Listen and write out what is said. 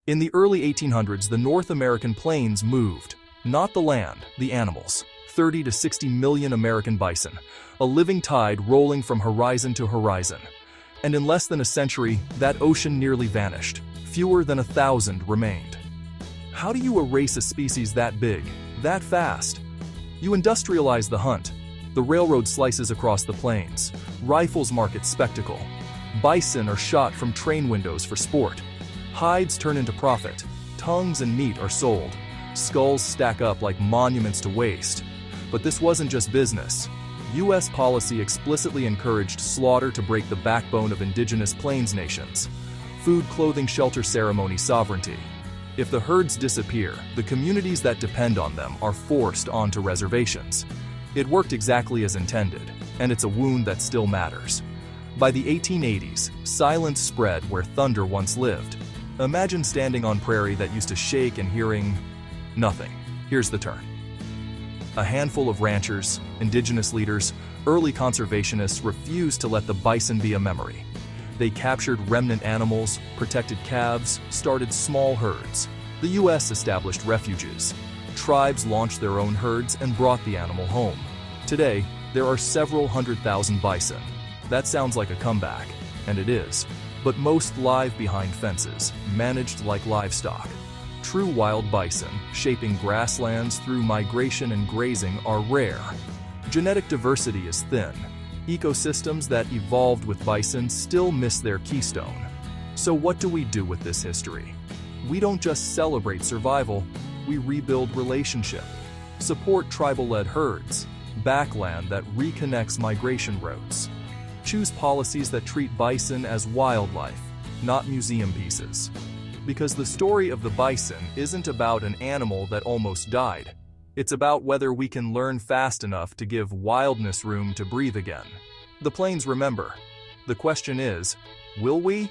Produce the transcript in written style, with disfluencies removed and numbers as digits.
In the early 1800s, the North American plains moved, not the land, the animals. 30 to 60 million American bison, a living tide rolling from horizon to horizon. And in less than a century, that ocean nearly vanished. Fewer than 1,000 remained. How do you erase a species that big, that fast? You industrialize the hunt. The railroad slices across the plains. Rifles mark its spectacle. Bison are shot from train windows for sport. Hides turn into profit. Tongues and meat are sold. Skulls stack up like monuments to waste. But this wasn't just business. U.S. policy explicitly encouraged slaughter to break the backbone of indigenous plains nations. Food, clothing, shelter, ceremony, sovereignty. If the herds disappear, the communities that depend on them are forced onto reservations. It worked exactly as intended, and it's a wound that still matters. By the 1880s, silence spread where thunder once lived. Imagine standing on prairie that used to shake and hearing nothing. Here's the turn. A handful of ranchers, indigenous leaders, early conservationists refused to let the bison be a memory. They captured remnant animals, protected calves, started small herds. The U.S. established refuges. Tribes launched their own herds and brought the animal home. Today, there are several 100,000 bison. That sounds like a comeback, and it is. But most live behind fences, managed like livestock. True wild bison, shaping grasslands through migration and grazing, are rare. Genetic diversity is thin. Ecosystems that evolved with bison still miss their keystone. So what do we do with this history? We don't just celebrate survival, we rebuild relationship. Support tribal-led herds. Back land that reconnects migration routes. Choose policies that treat bison as wildlife, not museum pieces. Because the story of the bison isn't about an animal that almost died. It's about whether we can learn fast enough to give wildness room to breathe again. The plains remember. The question is, will we?